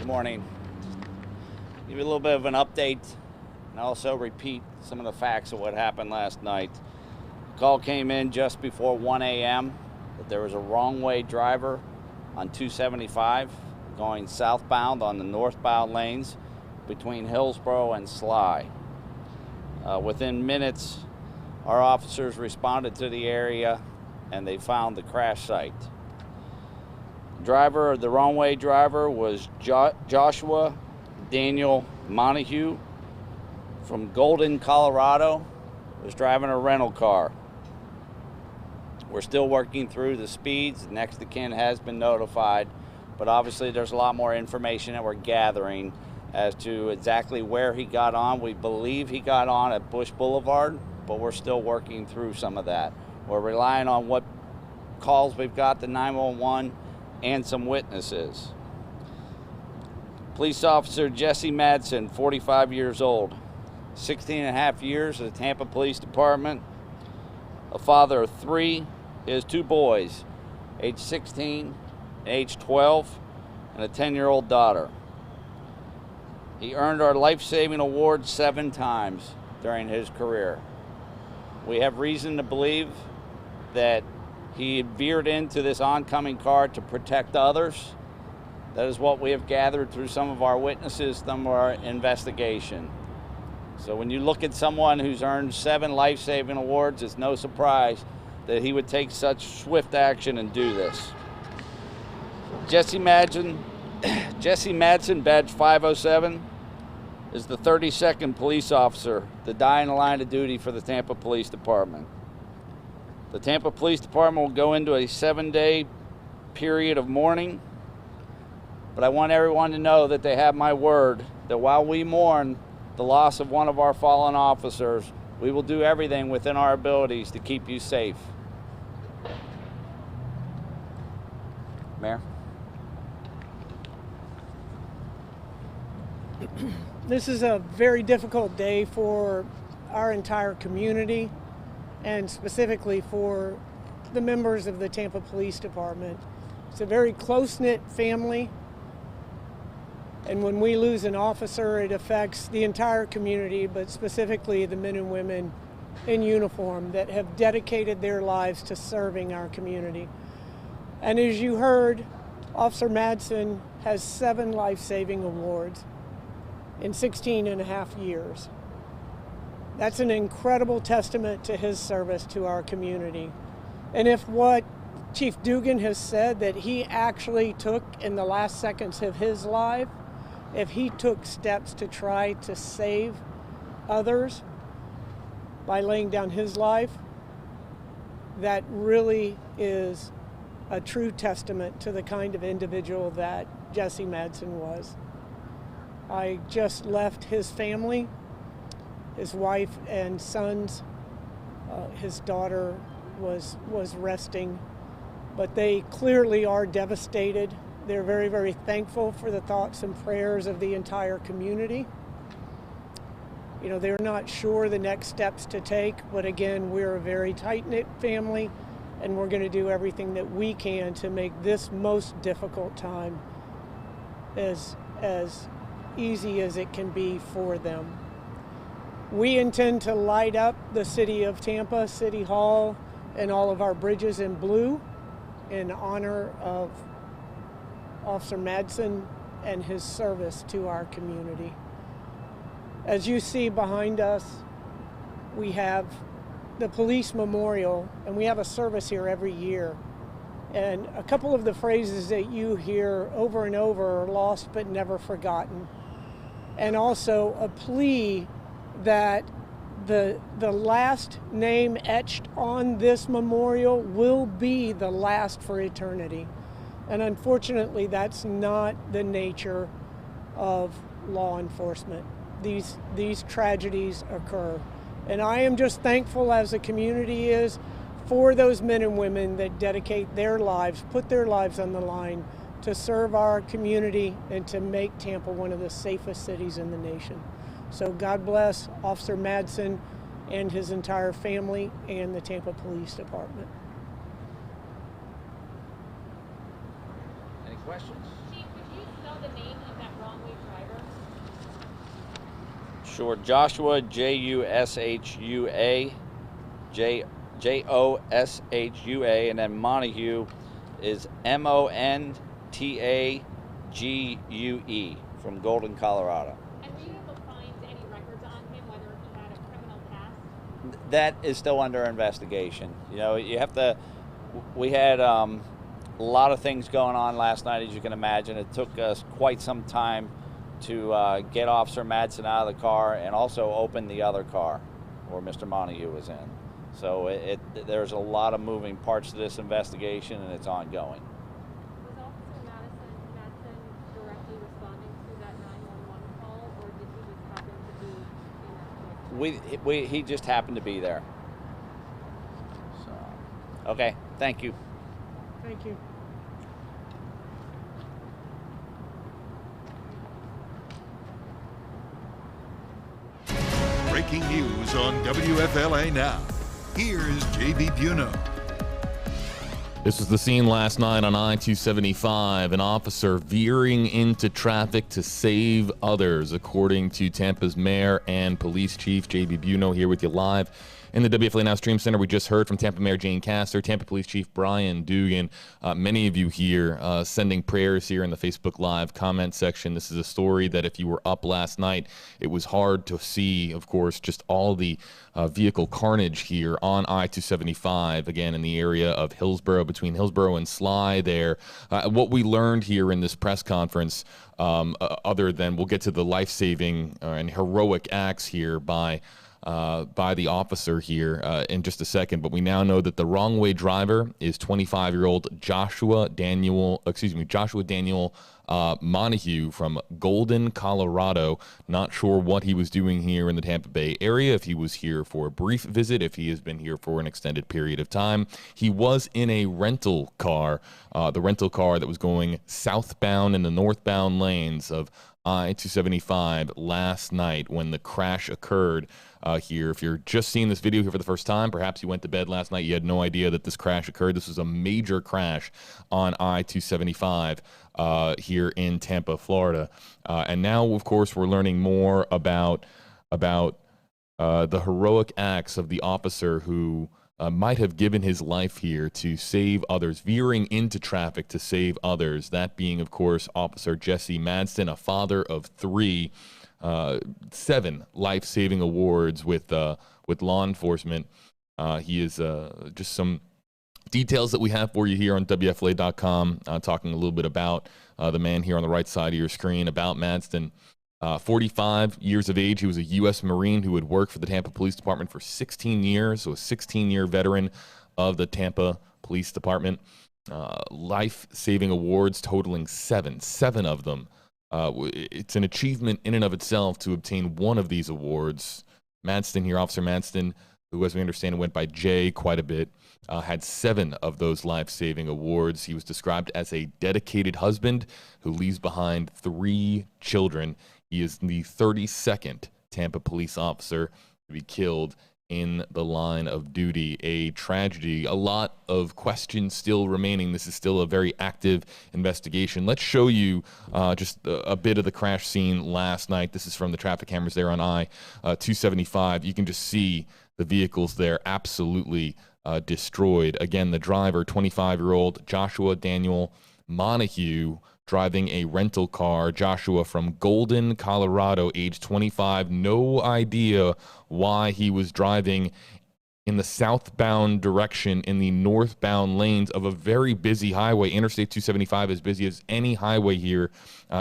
morning. Give you a little bit of an update and also repeat some of the facts of what happened last night. The call came in just before 1 a.m. that there was a wrong-way driver on 275 going southbound on the northbound lanes between Hillsborough and Sly. Within minutes, our officers responded to the area and they found the crash site. The wrong-way driver was Joshua Daniel Montague from Golden, Colorado, was driving a rental car. We're still working through the speeds. The next of kin has been notified, but obviously there's a lot more information that we're gathering as to exactly where he got on. We believe he got on at Bush Boulevard, but we're still working through some of that. We're relying on what calls we've got to 911 and some witnesses. Police officer Jesse Madsen, 45 years old, 16 and a half years at the Tampa Police Department, a father of three, his two boys, age 16 and age 12, and a 10-year-old daughter. He earned our life-saving award 7 times during his career. We have reason to believe that he veered into this oncoming car to protect others. That is what we have gathered through some of our witnesses, some of our investigation. So when you look at someone who's earned 7 life-saving awards, it's no surprise that he would take such swift action and do this. Jesse Madsen, badge 507, is the 32nd police officer to die in the line of duty for the Tampa Police Department. The Tampa Police Department will go into a 7-day period of mourning, but I want everyone to know that they have my word that while we mourn the loss of one of our fallen officers, we will do everything within our abilities to keep you safe. Mayor? This is a very difficult day for our entire community, and specifically for the members of the Tampa Police Department. It's a very close-knit family, and when we lose an officer, it affects the entire community, but specifically the men and women in uniform that have dedicated their lives to serving our community. And as you heard, Officer Madsen has 7 life-saving awards in 16 and a half years. That's an incredible testament to his service to our community. And if what Chief Dugan has said that he actually took in the last seconds of his life, if he took steps to try to save others by laying down his life, that really is a true testament to the kind of individual that Jesse Madsen was. I just left his family, his wife and sons. His daughter was resting, but they clearly are devastated. They're very, very thankful for the thoughts and prayers of the entire community. You know, they're not sure the next steps to take, but again, we're a very tight-knit family, and we're going to do everything that we can to make this most difficult time as easy as it can be for them. We intend to light up the city of Tampa, City Hall, and all of our bridges in blue in honor of Officer Madsen and his service to our community. As you see behind us, we have the police memorial, and we have a service here every year. And a couple of the phrases that you hear over and over are lost but never forgotten. And also a plea that the last name etched on this memorial will be the last for eternity. And unfortunately, that's not the nature of law enforcement. These tragedies occur. And I am just thankful, as the community is, for those men and women that dedicate their lives, put their lives on the line to serve our community and to make Tampa one of the safest cities in the nation. So God bless Officer Madsen and his entire family and the Tampa Police Department. Any questions? Chief, could you spell the name of that Sure. Joshua, Jushua, Joshua, and then Montague is Montague from Golden, Colorado. And were you able to find any records on him, whether he had a criminal past? That is still under investigation. You know, you have to. We had a lot of things going on last night, as you can imagine. It took us quite some time to get Officer Madsen out of the car and also open the other car where Mr. Montague was in. So there's a lot of moving parts to this investigation, and it's ongoing. Was Officer Madsen directly responding to that 911 call, or did he just happen to be in that place? He just happened to be there. So, okay, thank you. Thank you. Breaking news on WFLA Now. Here's JB Buno. This was the scene last night on I-275. An officer veering into traffic to save others, according to Tampa's mayor and police chief. JB Buno here with you live in the WFLA Now Stream Center. We just heard from Tampa Mayor Jane Castor, Tampa Police Chief Brian Dugan. Many of you here sending prayers here in the Facebook Live comment section. This is a story that if you were up last night, it was hard to see, of course, just all the vehicle carnage here on I-275, again, in the area of Hillsborough, between Hillsborough and Sly there. What we learned here in this press conference, other than we'll get to the life-saving and heroic acts here by the officer here in just a second, but we now know that the wrong way driver is 25-year-old Joshua Daniel Montague from Golden, Colorado. Not sure what he was doing here in the Tampa Bay area, if he was here for a brief visit, if he has been here for an extended period of time. He was in a rental car, the rental car that was going southbound in the northbound lanes of I-275 last night when the crash occurred here. If you're just seeing this video here for the first time, perhaps you went to bed last night, you had no idea that this crash occurred. This was a major crash on I-275 here in Tampa, Florida. And now, of course, we're learning more about the heroic acts of the officer who might have given his life here to save others, veering into traffic to save others. That being, of course, Officer Jesse Madsen, a father of 3, 7 life-saving awards with law enforcement. He is just some details that we have for you here on WFLA.com, talking a little bit about the man here on the right side of your screen, about Madsen. 45 years of age. He was a U.S. Marine who had worked for the Tampa Police Department for 16 years, so a 16-year veteran of the Tampa Police Department. Life-saving awards totaling 7 of them. It's an achievement in and of itself to obtain one of these awards. Madsen here, Officer Madsen, who, as we understand, went by Jay quite a bit, had 7 of those life-saving awards. He was described as a dedicated husband who leaves behind 3 children. He is the 32nd Tampa police officer to be killed in the line of duty. A tragedy. A lot of questions still remaining. This is still a very active investigation. Let's show you just a bit of the crash scene last night. This is from the traffic cameras there on I-275. You can just see the vehicles there absolutely destroyed. Again, the driver, 25-year-old Joshua Daniel Montague, driving a rental car. Joshua from Golden, Colorado, age 25. No idea why he was driving in the southbound direction in the northbound lanes of a very busy highway. Interstate 275 is busy as any highway here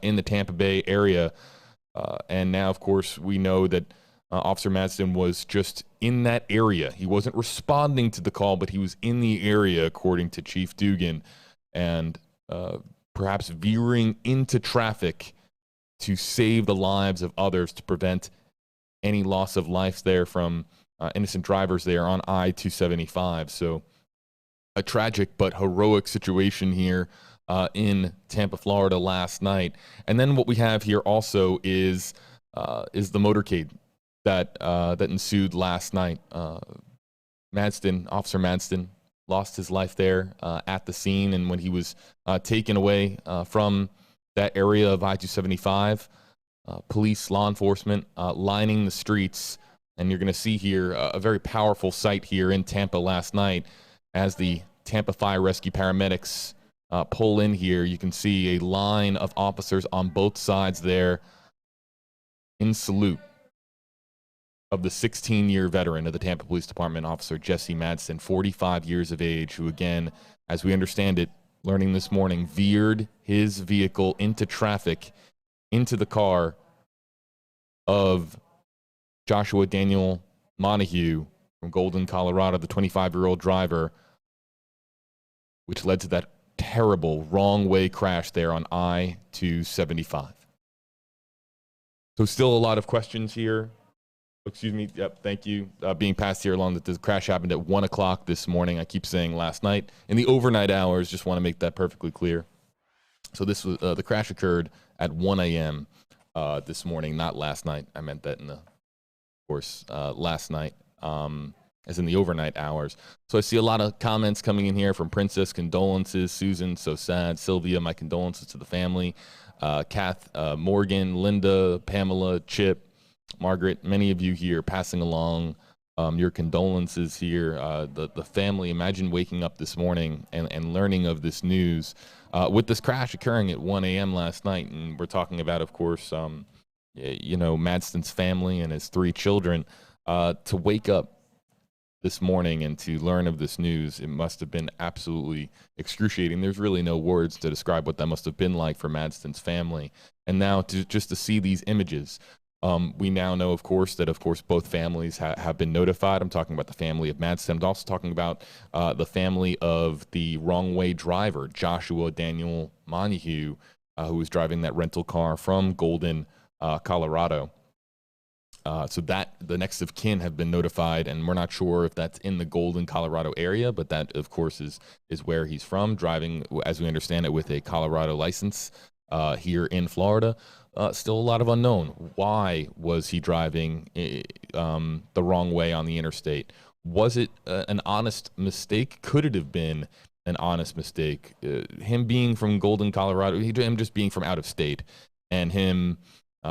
in the Tampa Bay area. And now, of course, we know that Officer Madsen was just in that area. He wasn't responding to the call, but he was in the area, according to Chief Dugan, and perhaps veering into traffic to save the lives of others, to prevent any loss of life there from innocent drivers there on I-275. So a tragic but heroic situation here in Tampa, Florida last night. And then what we have here also is the motorcade that ensued last night. Officer Madsen, lost his life there at the scene, and when he was taken away from that area of I-275, police, law enforcement lining the streets. And you're going to see here a very powerful sight here in Tampa last night as the Tampa Fire Rescue paramedics pull in here. You can see a line of officers on both sides there in salute of the 16-year veteran of the Tampa Police Department, Officer Jesse Madsen, 45 years of age, who, again, as we understand it, learning this morning, veered his vehicle into traffic, into the car of Joshua Daniel Montague from Golden, Colorado, the 25-year-old driver, which led to that terrible wrong-way crash there on I-275. So still a lot of questions here. Excuse me. Yep, thank you. Being passed here along that the crash happened at 1 o'clock this morning. I keep saying last night. In the overnight hours, just want to make that perfectly clear. So this was the crash occurred at 1 a.m. This morning, not last night. I meant that in the, of course, last night, as in the overnight hours. So I see a lot of comments coming in here from Princess, condolences. Susan, so sad. Sylvia, my condolences to the family. Kath, Morgan, Linda, Pamela, Chip, Margaret, many of you here passing along your condolences here. The family, imagine waking up this morning and learning of this news with this crash occurring at 1 a.m. last night. And we're talking about, of course, you know, Madsen's family and his 3 children. To wake up this morning and to learn of this news, it must have been absolutely excruciating. There's really no words to describe what that must have been like for Madsen's family. And now just to see these images, we now know, of course, that, of course, both families have been notified. I'm talking about the family of Madsen. I'm also talking about the family of the wrong-way driver, Joshua Daniel Montague, who was driving that rental car from Golden, Colorado. So that the next of kin have been notified, and we're not sure if that's in the Golden, Colorado area, but that, of course, is where he's from, driving, as we understand it, with a Colorado license here in Florida. Still a lot of unknown. Why was he driving the wrong way on the interstate? Was it an honest mistake? Could it have been an honest mistake? Him being from Golden, Colorado, him just being from out of state, and him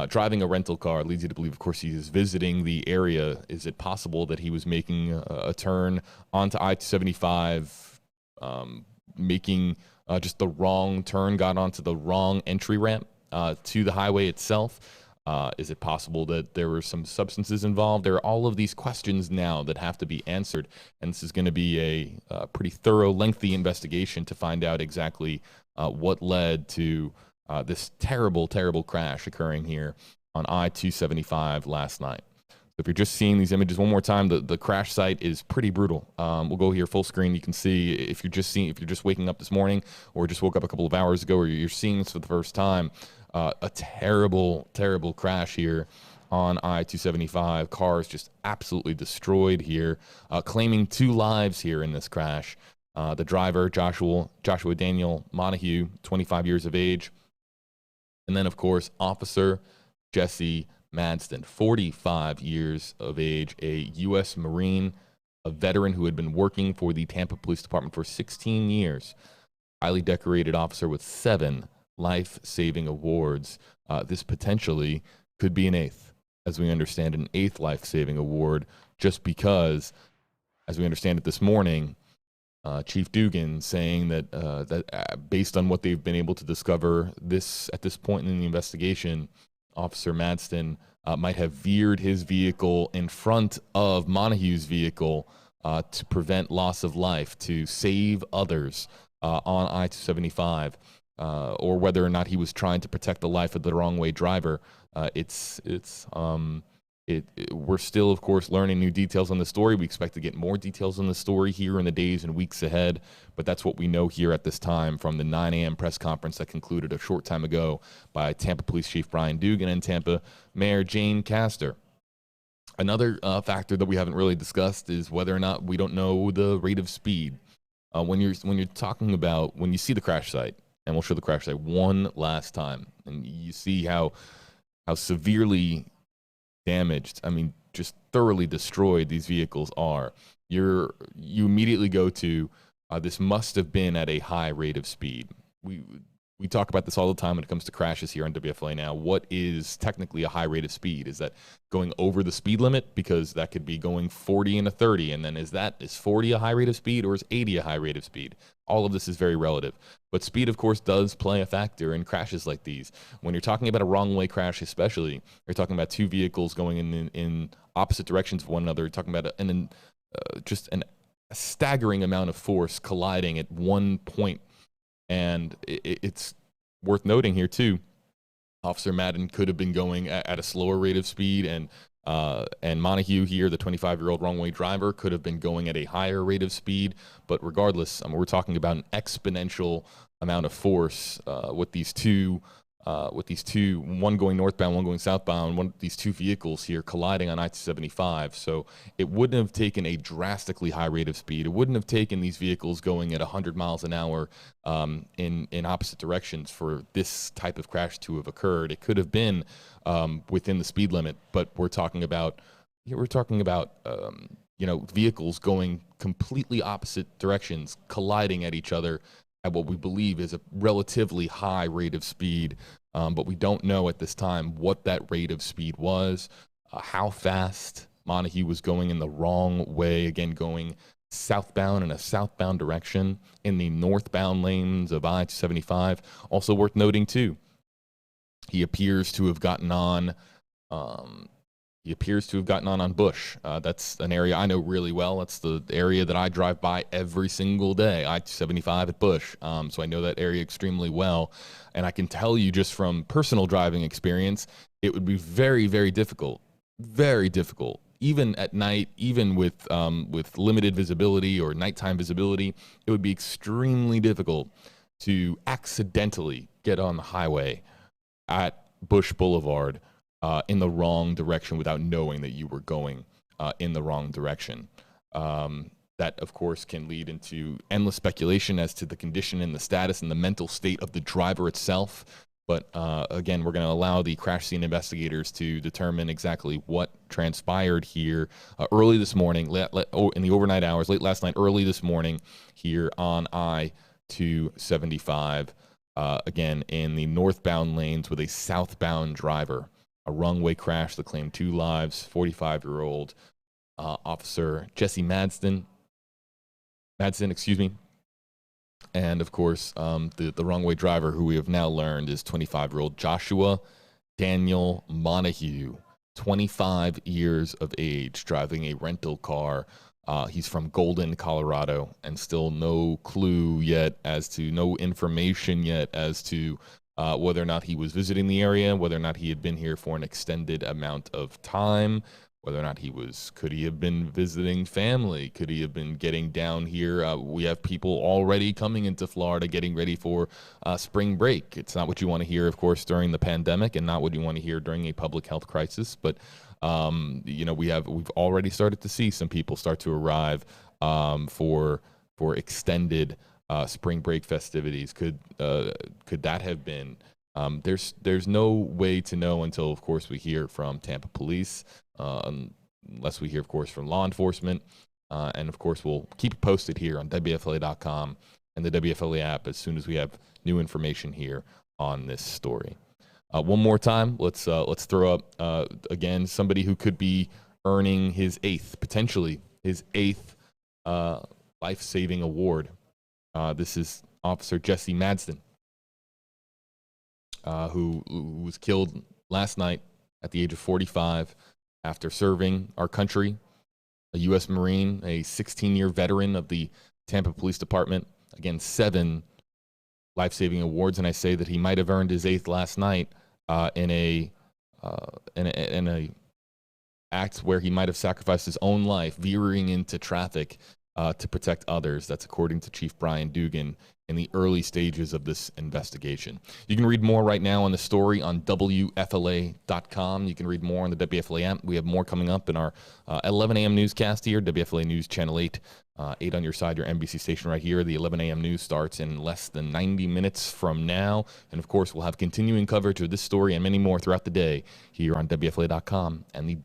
driving a rental car leads you to believe, of course, he is visiting the area. Is it possible that he was making a turn onto I-275, making just the wrong turn, got onto the wrong entry ramp to the highway itself? Is it possible that there were some substances involved? There are all of these questions now that have to be answered, and this is going to be a pretty thorough, lengthy investigation to find out exactly what led to this terrible, terrible crash occurring here on I-275 last night. So if you're just seeing these images one more time, the crash site is pretty brutal. We'll go here full screen. You can see if you're just waking up this morning or just woke up a couple of hours ago, or you're seeing this for the first time, a terrible, terrible crash here on I-275. Cars just absolutely destroyed here, claiming 2 lives here in this crash. The driver, Joshua Daniel Montague, 25 years of age. And then, of course, Officer Jesse Madsen, 45 years of age, a U.S. Marine, a veteran who had been working for the Tampa Police Department for 16 years, highly decorated officer with 7 life-saving awards. This potentially could be an 8th, as we understand, an 8th life-saving award, just because, as we understand it this morning, Chief Dugan saying that based on what they've been able to discover at this point in the investigation, Officer Madsen might have veered his vehicle in front of Montague's vehicle to prevent loss of life, to save others on I-275, or whether or not he was trying to protect the life of the wrong-way driver. We're still, of course, learning new details on the story. We expect to get more details on the story here in the days and weeks ahead, but that's what we know here at this time from the 9 a.m. press conference that concluded a short time ago by Tampa Police Chief Brian Dugan and Tampa Mayor Jane Castor. Another factor that we haven't really discussed is whether or not we don't know the rate of speed. When you're talking about, when you see the crash site, and we'll show the crash site one last time, and you see how severely damaged, I mean, just thoroughly destroyed these vehicles are, you immediately go to this must have been at a high rate of speed. We we talk about this all the time when it comes to crashes here on WFLA Now. What is technically a high rate of speed? Is that going over the speed limit? Because that could be going 40 and a 30. And then is 40 a high rate of speed, or is 80 a high rate of speed? All of this is very relative. But speed, of course, does play a factor in crashes like these. When you're talking about a wrong way crash, especially, you're talking about two vehicles going in opposite directions of one another. You're talking about just a staggering amount of force colliding at one point. And it's worth noting here, too, Officer Madden could have been going at a slower rate of speed, and Montague here, the 25-year-old wrong-way driver, could have been going at a higher rate of speed. But regardless, we're talking about an exponential amount of force with these two, one going northbound, one going southbound, these two vehicles here colliding on I-75. So it wouldn't have taken a drastically high rate of speed. It wouldn't have taken these vehicles going at 100 miles an hour in opposite directions for this type of crash to have occurred. It could have been within the speed limit, but we're talking about vehicles going completely opposite directions, colliding at each other at what we believe is a relatively high rate of speed, but we don't know at this time what that rate of speed was, how fast Montague was going in the wrong way, again going southbound in a southbound direction in the northbound lanes of I-75. Also worth noting, too, he appears to have gotten on Bush. That's an area I know really well. That's the area that I drive by every single day, I-75 at Bush. So I know that area extremely well. And I can tell you just from personal driving experience, it would be very, very difficult, even at night, even with limited visibility or nighttime visibility. It would be extremely difficult to accidentally get on the highway at Bush Boulevard in the wrong direction without knowing that you were going in the wrong direction. That, of course, can lead into endless speculation as to the condition and the status and the mental state of the driver itself. But again, we're going to allow the crash scene investigators to determine exactly what transpired here early this morning, in the overnight hours, late last night, early this morning here on I-275. Again, in the northbound lanes with a southbound driver. A wrong-way crash that claimed 2 lives. 45-year-old Officer Jesse Madsen, and of course the wrong-way driver, who we have now learned is 25-year-old Joshua Daniel Montague, 25 years of age, driving a rental car. He's from Golden, Colorado, and still no information yet as to whether or not he was visiting the area, whether or not he had been here for an extended amount of time, whether or not could he have been visiting family? Could he have been getting down here? We have people already coming into Florida getting ready for spring break. It's not what you want to hear, of course, during the pandemic, and not what you want to hear during a public health crisis. But we've already started to see some people start to arrive for extended spring break festivities. Could that have been? There's no way to know until, of course, we hear from Tampa Police, unless we hear, of course, from law enforcement. And, of course, we'll keep it posted here on WFLA.com and the WFLA app as soon as we have new information here on this story. One more time, let's throw up, again, somebody who could be earning potentially his eighth life-saving award. This is Officer Jesse Madsen, who was killed last night at the age of 45 after serving our country, a U.S. Marine, a 16-year veteran of the Tampa Police Department. Again, 7 life-saving awards, and I say that he might have earned his 8th last night in a act where he might have sacrificed his own life, veering into traffic to protect others. That's according to Chief Brian Dugan in the early stages of this investigation. You can read more right now on the story on WFLA.com. You can read more on the WFLA app. We have more coming up in our 11 a.m. newscast here, WFLA News Channel 8. 8 on your side, your NBC station right here. The 11 a.m. news starts in less than 90 minutes from now. And, of course, we'll have continuing coverage of this story and many more throughout the day here on WFLA.com and the